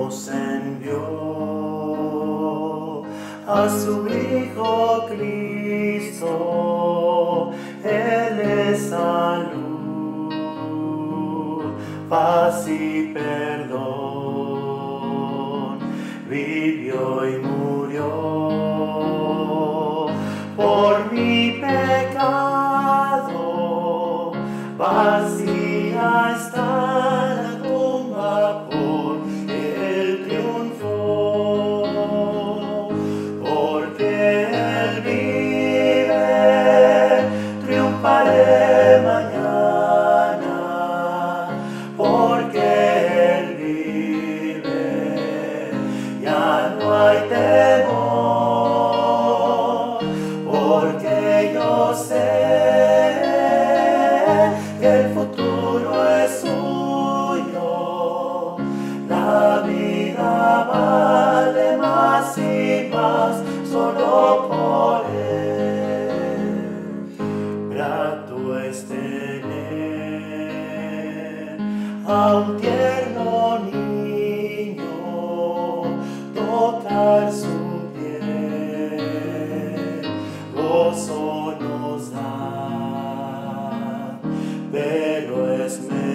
nos envió a su Hijo Cristo. Él es salud, paz y perdón. Vivió y murió por mi pecado. Vacía está la tumba porque Él triunfó, porque Él vive, triunfaré mañana, porque Él vive, ya no hay temor, porque yo sé que el futuro es suyo. La vida vale más y más solo por Él. Grato es tener a un tierno niño, tocar su piel, gozo nos da, pero es mejor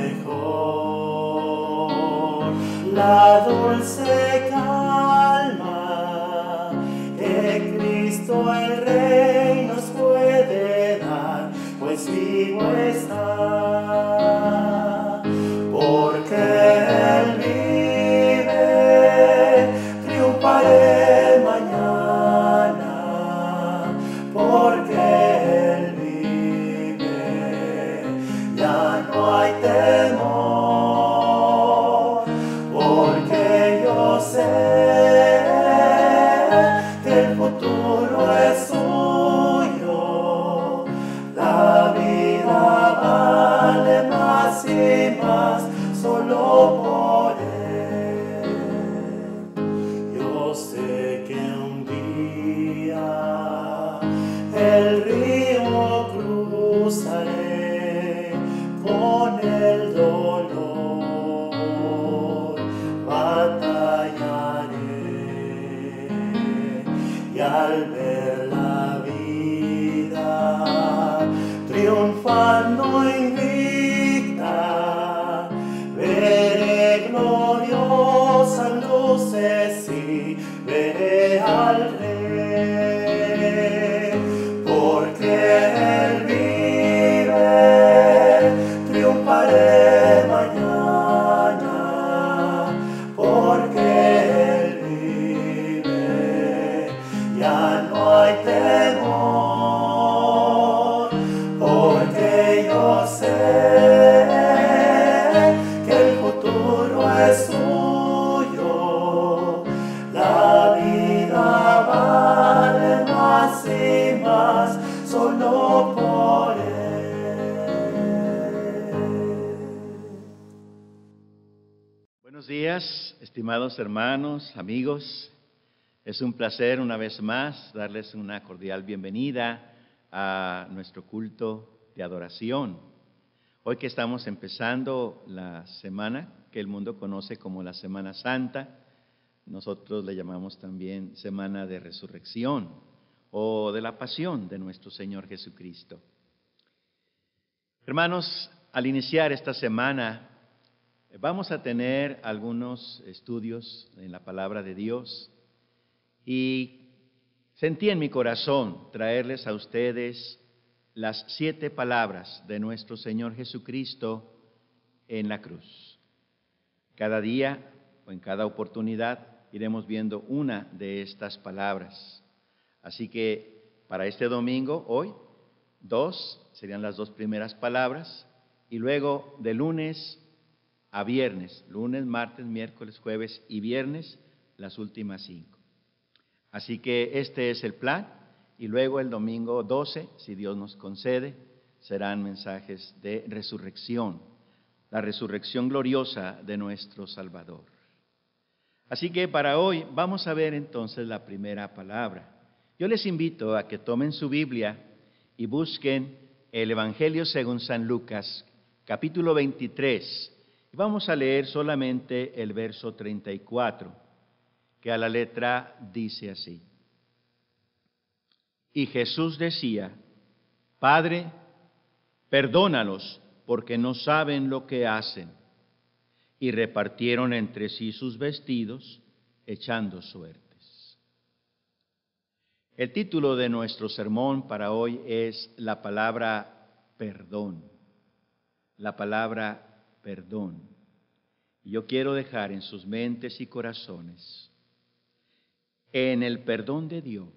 la dulce calma que Cristo el Rey nos puede dar, pues vivo está, porque Él vive, triunfaré mañana, porque Él vive, ya no hay temor, porque yo sé que el futuro es suyo. La vida vale más y más solo por Él. Yo sé que un día el río cruzaré con el dolor, batallaré y al ver la vida triunfando invicta, veré gloriosas luces y veré al Rey, porque Él vive, triunfaré mañana, porque Él vive, ya no hay temor, porque yo sé que el futuro es suyo. La vida vale más y más solo por Él. Buenos días, estimados hermanos, amigos. Es un placer una vez más darles una cordial bienvenida a nuestro culto de adoración. Hoy que estamos empezando la semana que el mundo conoce como la Semana Santa, nosotros le llamamos también Semana de Resurrección o de la Pasión de nuestro Señor Jesucristo. Hermanos, al iniciar esta semana vamos a tener algunos estudios en la Palabra de Dios y sentí en mi corazón traerles a ustedes las 7 palabras de nuestro Señor Jesucristo en la cruz. Cada día o en cada oportunidad iremos viendo una de estas palabras. Así que para este domingo, hoy, 2 serían las 2 primeras palabras, y luego de lunes a viernes, lunes, martes, miércoles, jueves y viernes, las últimas 5. Así que este es el plan, y luego el domingo 12, si Dios nos concede, serán mensajes de resurrección, la resurrección gloriosa de nuestro Salvador. Así que para hoy vamos a ver entonces la primera palabra. Yo les invito a que tomen su Biblia y busquen el Evangelio según San Lucas, capítulo 23, Vamos a leer solamente el verso 34, que a la letra dice así. Y Jesús decía, Padre, perdónalos, porque no saben lo que hacen. Y repartieron entre sí sus vestidos, echando suertes. El título de nuestro sermón para hoy es la palabra perdón. La palabra perdón. Y yo quiero dejar en sus mentes y corazones, en el perdón de Dios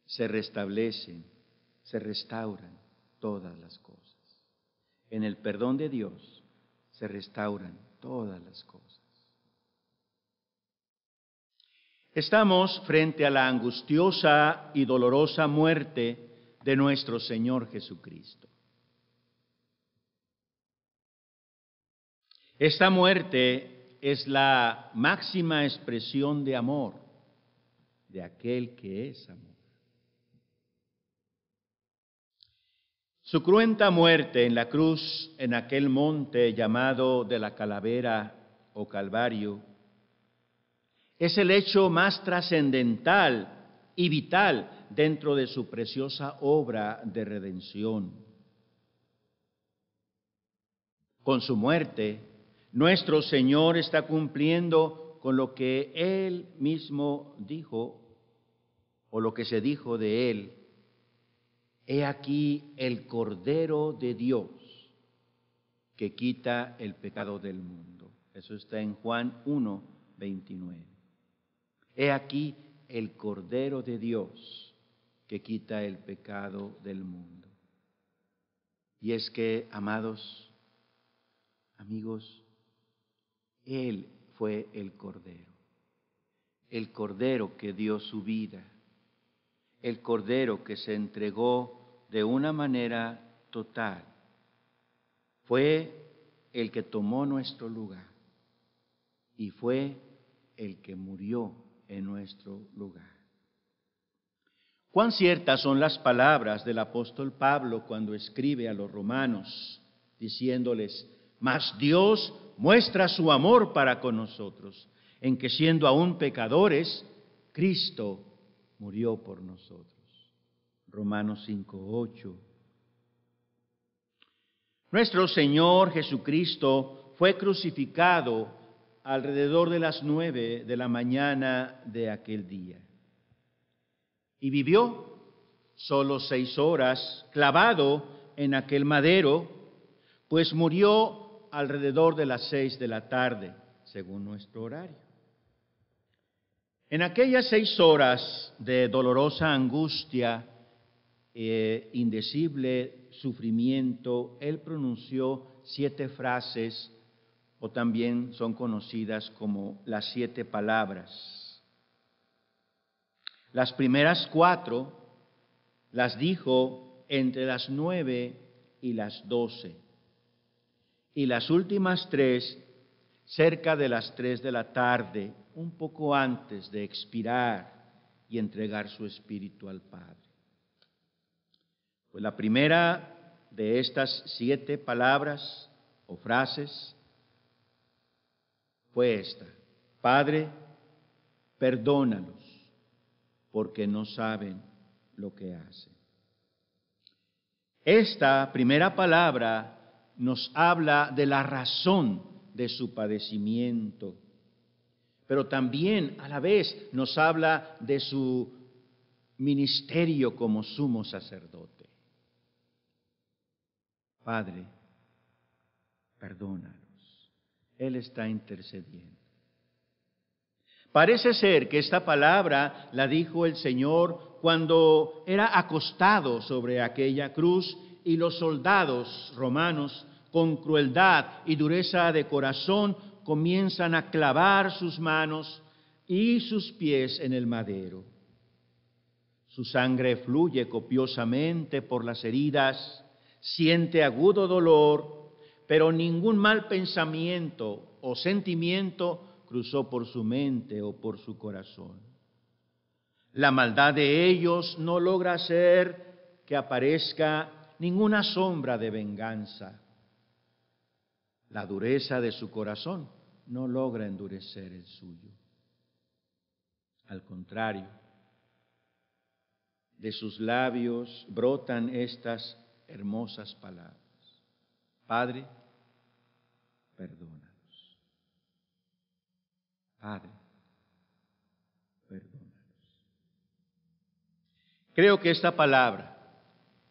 se restablecen, se restauran todas las cosas. En el perdón de Dios se restauran todas las cosas. Estamos frente a la angustiosa y dolorosa muerte de nuestro Señor Jesucristo. Esta muerte es la máxima expresión de amor de aquel que es amor. Su cruenta muerte en la cruz, en aquel monte llamado de la Calavera o Calvario, es el hecho más trascendental y vital dentro de su preciosa obra de redención. Con su muerte, nuestro Señor está cumpliendo con lo que Él mismo dijo, o lo que se dijo de Él. He aquí el Cordero de Dios que quita el pecado del mundo. Eso está en Juan 1:29. He aquí el Cordero de Dios que quita el pecado del mundo. Y es que, amados, amigos, Él fue el Cordero que dio su vida, el Cordero que se entregó de una manera total. Fue el que tomó nuestro lugar y fue el que murió en nuestro lugar. Cuán ciertas son las palabras del apóstol Pablo cuando escribe a los romanos, diciéndoles, mas Dios muestra su amor para con nosotros, en que siendo aún pecadores, Cristo murió por nosotros. Romanos 5:8. Nuestro Señor Jesucristo fue crucificado alrededor de las 9 de la mañana de aquel día. Y vivió solo 6 horas clavado en aquel madero, pues murió alrededor de las 6 de la tarde, según nuestro horario. En aquellas 6 horas de dolorosa angustia e indecible sufrimiento, Él pronunció 7 frases, o también son conocidas como las 7 palabras. Las primeras 4 las dijo entre las 9 y las 12, y las últimas 3 cerca de las 3 de la tarde, un poco antes de expirar y entregar su espíritu al Padre. Pues la primera de estas 7 palabras o frases fue esta: Padre, perdónalos, porque no saben lo que hacen. Esta primera palabra nos habla de la razón de su padecimiento, pero también a la vez nos habla de su ministerio como sumo sacerdote. Padre, perdónalos. Él está intercediendo. Parece ser que esta palabra la dijo el Señor cuando era acostado sobre aquella cruz y los soldados romanos, con crueldad y dureza de corazón, comienzan a clavar sus manos y sus pies en el madero. Su sangre fluye copiosamente por las heridas, siente agudo dolor, pero ningún mal pensamiento o sentimiento cruzó por su mente o por su corazón. La maldad de ellos no logra hacer que aparezca ninguna sombra de venganza. la dureza de su corazón no logra endurecer el suyo. Al contrario, de sus labios brotan estas hermosas palabras: Padre, perdónanos. Padre, perdónanos. Creo que esta palabra,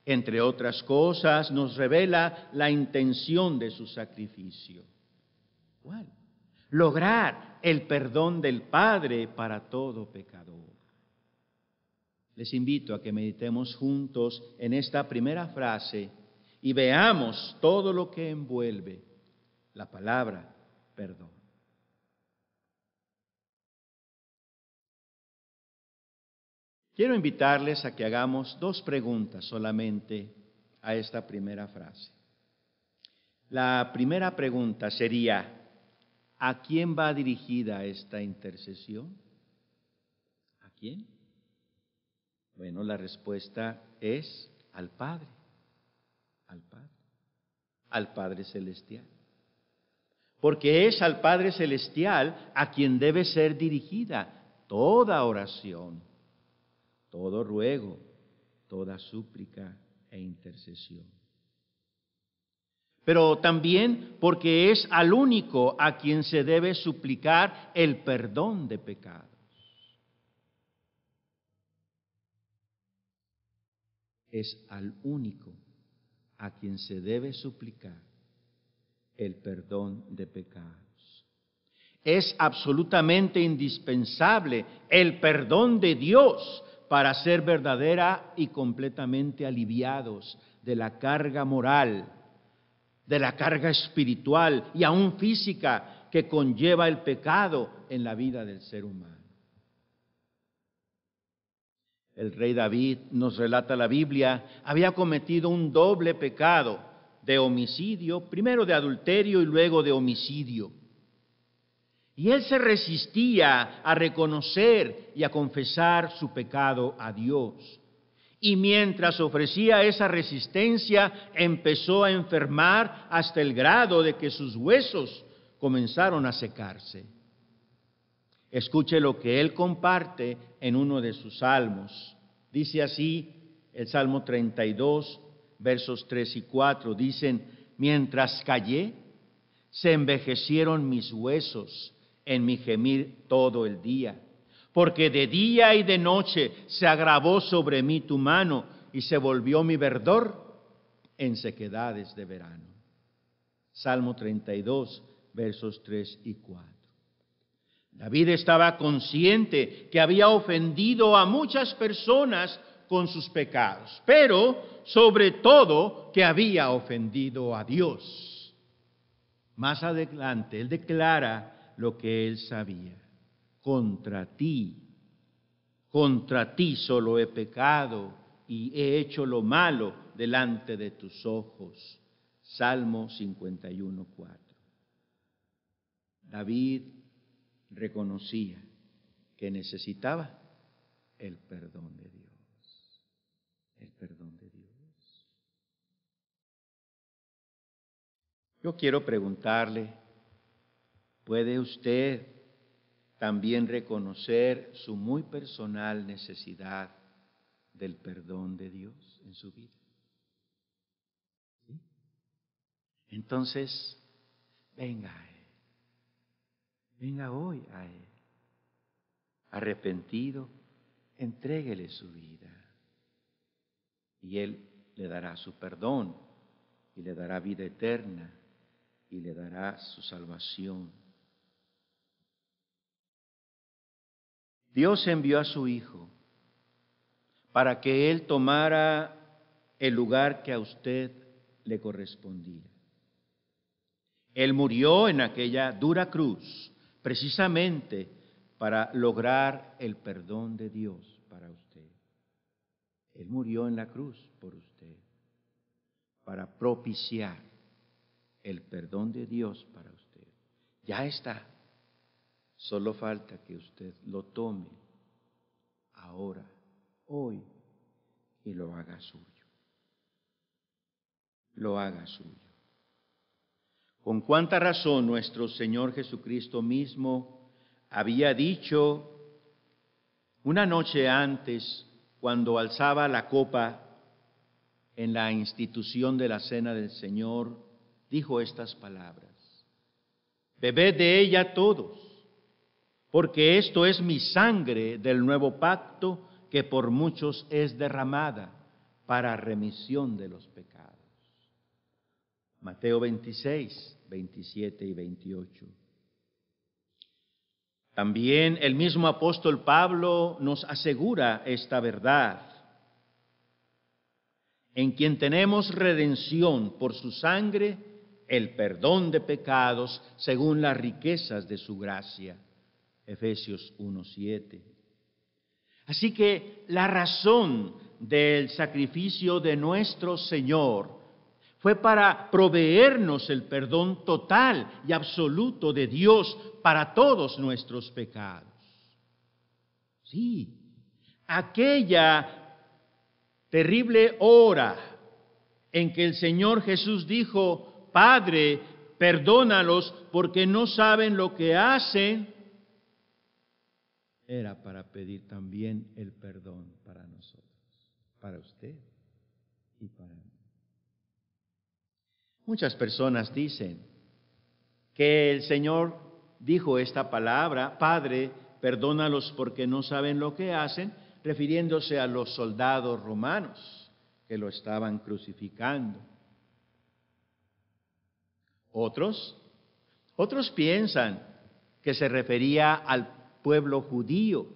entre otras cosas, nos revela la intención de su sacrificio. ¿Cuál? Lograr el perdón del Padre para todo pecador. Les invito a que meditemos juntos en esta primera frase y veamos todo lo que envuelve la palabra perdón. Quiero invitarles a que hagamos dos preguntas solamente a esta primera frase. La primera pregunta sería: ¿a quién va dirigida esta intercesión? ¿A quién? Bueno, la respuesta es al Padre, al Padre Celestial. Porque es al Padre Celestial a quien debe ser dirigida toda oración, todo ruego, toda súplica e intercesión. Pero también porque es al único a quien se debe suplicar el perdón de pecados. Es al único a quien se debe suplicar el perdón de pecados. Es absolutamente indispensable el perdón de Dios para ser verdadera y completamente aliviados de la carga moral, de la carga espiritual y aún física que conlleva el pecado en la vida del ser humano. El rey David, nos relata la Biblia, había cometido un doble pecado de homicidio, primero de adulterio y luego de homicidio. Y él se resistía a reconocer y a confesar su pecado a Dios. Y mientras ofrecía esa resistencia, empezó a enfermar hasta el grado de que sus huesos comenzaron a secarse. Escuche lo que él comparte en uno de sus salmos. Dice así, el Salmo 32, versos 3 y 4, dicen: mientras callé, se envejecieron mis huesos en mi gemir todo el día, porque de día y de noche se agravó sobre mí tu mano y se volvió mi verdor en sequedades de verano. Salmo 32, versos 3 y 4. David estaba consciente que había ofendido a muchas personas con sus pecados, pero sobre todo que había ofendido a Dios. Más adelante, él declara lo que él sabía: contra ti solo he pecado y he hecho lo malo delante de tus ojos. Salmo 51, 4. David reconocía que necesitaba el perdón de Dios, el perdón de Dios. Yo quiero preguntarle, ¿puede usted también reconocer su muy personal necesidad del perdón de Dios en su vida? ¿Sí? Entonces, venga a Él. Venga hoy a Él. Arrepentido, entréguele su vida. Y Él le dará su perdón, y le dará vida eterna, y le dará su salvación. Dios envió a su Hijo para que Él tomara el lugar que a usted le correspondía. Él murió en aquella dura cruz precisamente para lograr el perdón de Dios para usted. Él murió en la cruz por usted para propiciar el perdón de Dios para usted. Ya está. Solo falta que usted lo tome ahora, hoy, y lo haga suyo. Lo haga suyo. con cuánta razón nuestro Señor Jesucristo mismo había dicho una noche antes, cuando alzaba la copa en la institución de la Cena del Señor, dijo estas palabras: bebed de ella todos, porque esto es mi sangre del nuevo pacto, que por muchos es derramada para remisión de los pecados. Mateo 26, 27 y 28. También el mismo apóstol Pablo nos asegura esta verdad: en quien tenemos redención por su sangre, el perdón de pecados según las riquezas de su gracia. Efesios 1:7. Así que la razón del sacrificio de nuestro Señor fue para proveernos el perdón total y absoluto de Dios para todos nuestros pecados. Sí, aquella terrible hora en que el Señor Jesús dijo: Padre, perdónalos porque no saben lo que hacen, era para pedir también el perdón para nosotros, para usted y para mí. Muchas personas dicen que el Señor dijo esta palabra: Padre, perdónalos porque no saben lo que hacen, refiriéndose a los soldados romanos que lo estaban crucificando. Otros piensan que se refería al pueblo judío,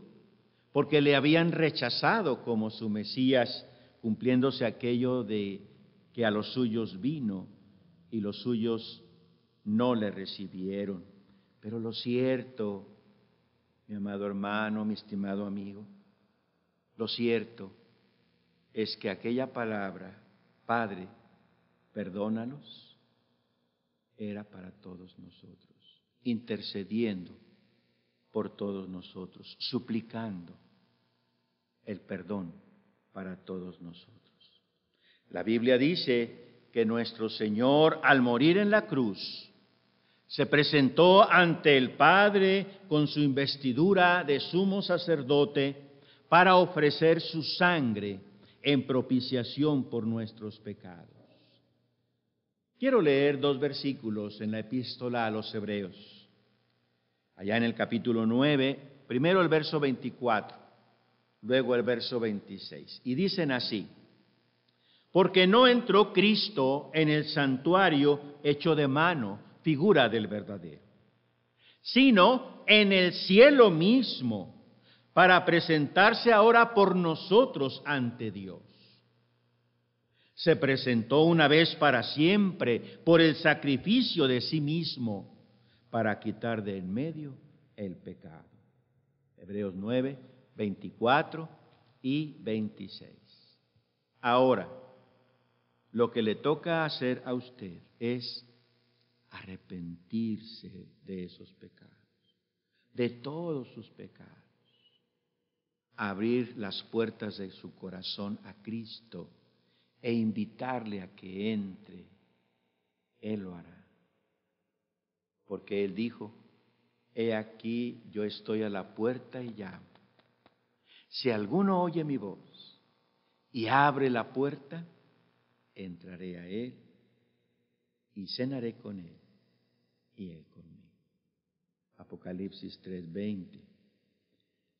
porque le habían rechazado como su Mesías, cumpliéndose aquello de que a los suyos vino y los suyos no le recibieron. Pero lo cierto, mi amado hermano, mi estimado amigo, lo cierto es que aquella palabra, Padre, perdónalos, era para todos nosotros, intercediendo por todos nosotros, suplicando el perdón para todos nosotros. La Biblia dice que nuestro Señor, al morir en la cruz, se presentó ante el Padre con su investidura de sumo sacerdote para ofrecer su sangre en propiciación por nuestros pecados. Quiero leer 2 versículos en la epístola a los Hebreos. Allá en el capítulo 9, primero el verso 24, luego el verso 26. Y dicen así: porque no entró Cristo en el santuario hecho de mano, figura del verdadero, sino en el cielo mismo, para presentarse ahora por nosotros ante Dios. Se presentó una vez para siempre por el sacrificio de sí mismo, para quitar de en medio el pecado. Hebreos 9, 24 y 26. Ahora, lo que le toca hacer a usted es arrepentirse de esos pecados, de todos sus pecados, abrir las puertas de su corazón a Cristo e invitarle a que entre. Él lo hará. Porque Él dijo: he aquí, yo estoy a la puerta y llamo. Si alguno oye mi voz y abre la puerta, entraré a Él y cenaré con Él y Él conmigo. Apocalipsis 3:20.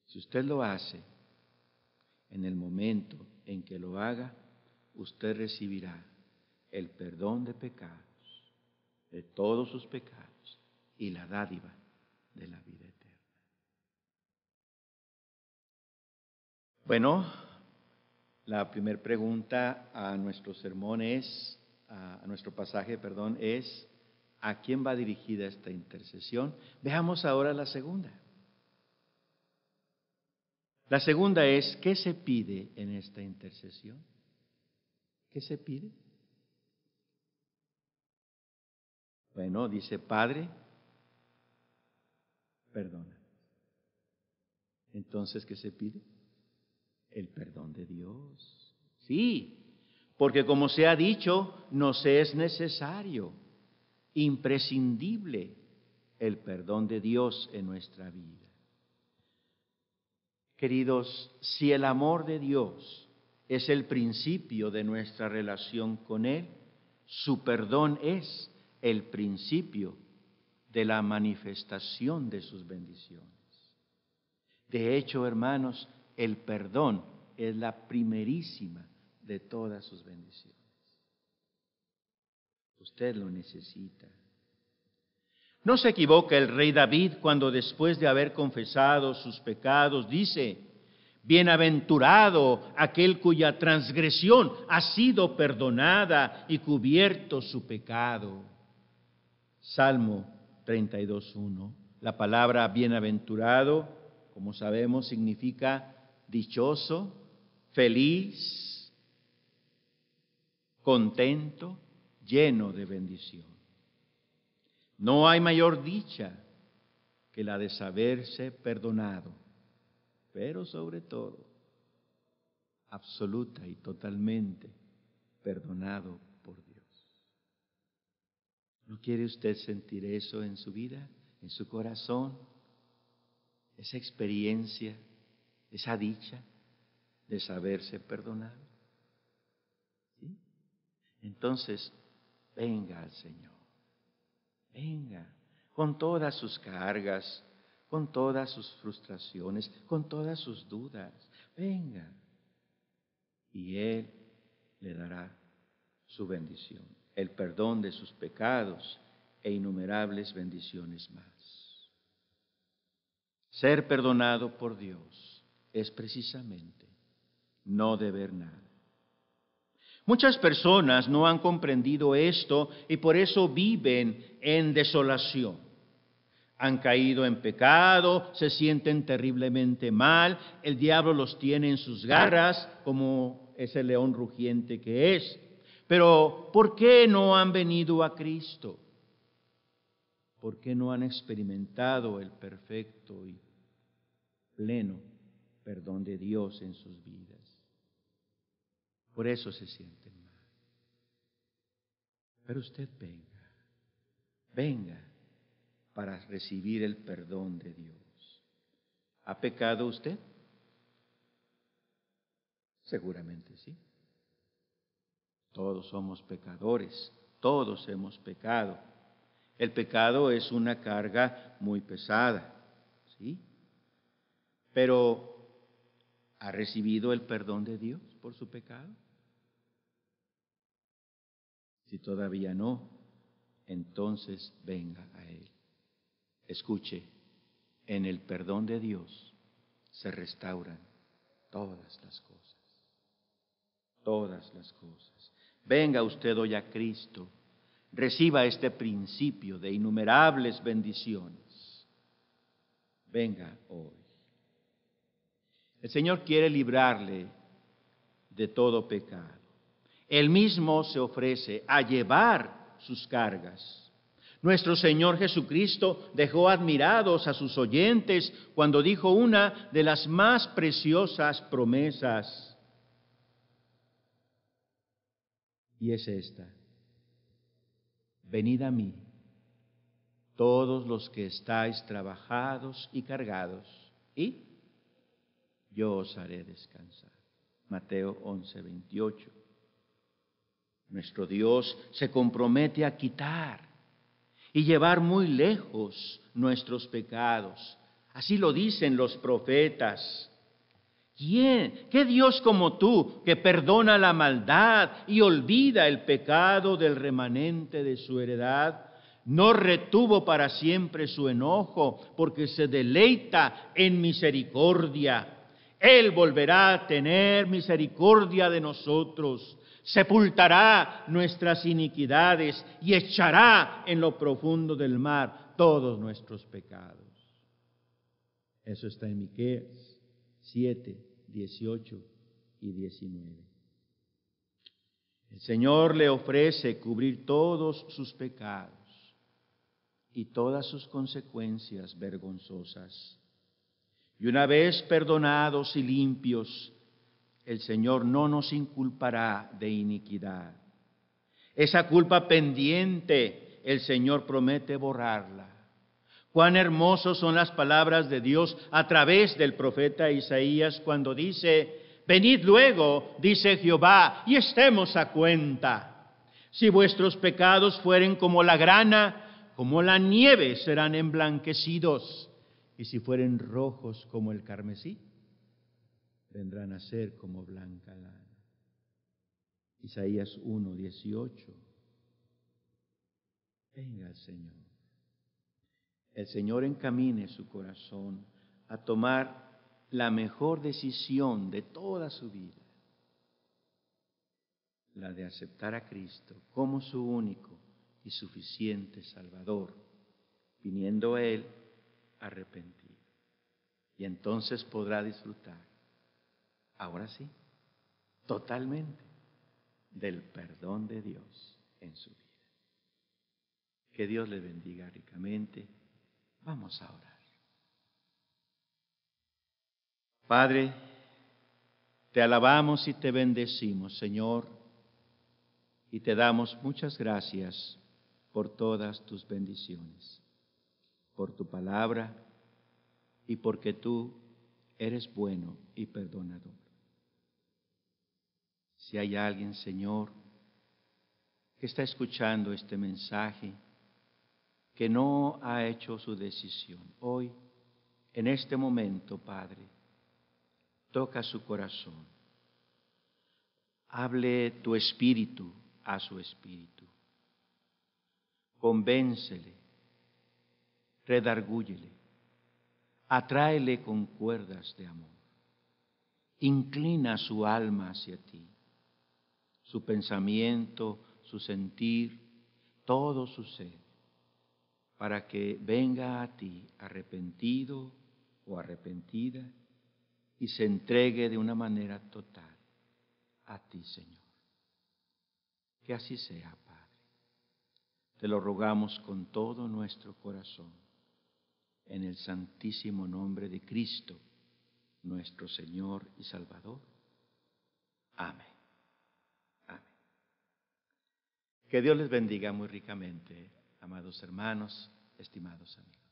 Si usted lo hace, en el momento en que lo haga, usted recibirá el perdón de pecados, de todos sus pecados, y la dádiva de la vida eterna. Bueno, la primera pregunta a nuestro sermón es, a nuestro pasaje, es: ¿a quién va dirigida esta intercesión? Veamos ahora la segunda. La segunda es: ¿qué se pide en esta intercesión? ¿Qué se pide? Bueno, dice: Padre, perdona. Entonces, ¿qué se pide? El perdón de Dios. Sí, porque como se ha dicho, nos es necesario imprescindible el perdón de Dios en nuestra vida. Queridos, si el amor de Dios es el principio de nuestra relación con Él, su perdón es el principio de la manifestación de sus bendiciones. De hecho, hermanos, el perdón es la primerísima de todas sus bendiciones. Usted lo necesita. No se equivoca el rey David cuando después de haber confesado sus pecados dice: bienaventurado aquel cuya transgresión ha sido perdonada y cubierto su pecado. Salmo 32:1. La palabra bienaventurado, como sabemos, significa dichoso, feliz, contento, lleno de bendición. No hay mayor dicha que la de saberse perdonado, pero sobre todo, absoluta y totalmente perdonado por Dios. ¿No quiere usted sentir eso en su vida, en su corazón? Esa experiencia, esa dicha de saberse perdonado. ¿Sí? Entonces, venga al Señor. Venga, con todas sus cargas, con todas sus frustraciones, con todas sus dudas. Venga, y Él le dará su bendición, el perdón de sus pecados e innumerables bendiciones más. Ser perdonado por Dios es precisamente no deber nada. Muchas personas no han comprendido esto y por eso viven en desolación. Han caído en pecado, se sienten terriblemente mal, el diablo los tiene en sus garras como ese león rugiente que es. Pero, ¿por qué no han venido a Cristo? ¿Por qué no han experimentado el perfecto y pleno perdón de Dios en sus vidas? Por eso se sienten mal. Pero usted venga para recibir el perdón de Dios. ¿Ha pecado usted? Seguramente sí. Todos somos pecadores, todos hemos pecado. El pecado es una carga muy pesada, ¿sí? Pero, ¿ha recibido el perdón de Dios por su pecado? Si todavía no, entonces venga a Él. Escuche, en el perdón de Dios se restauran todas las cosas. Todas las cosas. Venga usted hoy a Cristo, reciba este principio de innumerables bendiciones. Venga hoy. El Señor quiere librarle de todo pecado. Él mismo se ofrece a llevar sus cargas. Nuestro Señor Jesucristo dejó admirados a sus oyentes cuando dijo una de las más preciosas promesas. Y es esta: venid a mí, todos los que estáis trabajados y cargados, y yo os haré descansar. Mateo 11:28. Nuestro Dios se compromete a quitar y llevar muy lejos nuestros pecados. Así lo dicen los profetas. ¿Quién? ¿Qué Dios como tú, que perdona la maldad y olvida el pecado del remanente de su heredad? No retuvo para siempre su enojo, porque se deleita en misericordia. Él volverá a tener misericordia de nosotros, sepultará nuestras iniquidades y echará en lo profundo del mar todos nuestros pecados. Eso está en Miqueas 7, 18 y 19. El Señor le ofrece cubrir todos sus pecados y todas sus consecuencias vergonzosas. Y una vez perdonados y limpios, el Señor no nos inculpará de iniquidad. Esa culpa pendiente el Señor promete borrarla. Cuán hermosos son las palabras de Dios a través del profeta Isaías cuando dice: venid luego, dice Jehová, y estemos a cuenta. Si vuestros pecados fueren como la grana, como la nieve serán emblanquecidos. Y si fueren rojos como el carmesí, vendrán a ser como blanca lana. Isaías 1:18. Venga el Señor. El Señor encamine su corazón a tomar la mejor decisión de toda su vida, la de aceptar a Cristo como su único y suficiente Salvador, viniendo a Él arrepentido. Y entonces podrá disfrutar, ahora sí, totalmente, del perdón de Dios en su vida. Que Dios le bendiga ricamente. Vamos a orar. Padre, te alabamos y te bendecimos, Señor, y te damos muchas gracias por todas tus bendiciones, por tu palabra y porque tú eres bueno y perdonador. Si hay alguien, Señor, que está escuchando este mensaje, que no ha hecho su decisión, hoy, en este momento, Padre, toca su corazón. Hable tu espíritu a su espíritu. Convéncele, redargúyele, atráele con cuerdas de amor. Inclina su alma hacia ti, su pensamiento, su sentir, todo su ser, para que venga a ti arrepentido o arrepentida y se entregue de una manera total a ti, Señor. Que así sea, Padre. Te lo rogamos con todo nuestro corazón, en el santísimo nombre de Cristo, nuestro Señor y Salvador. Amén. Amén. Que Dios les bendiga muy ricamente, amados hermanos, estimados amigos.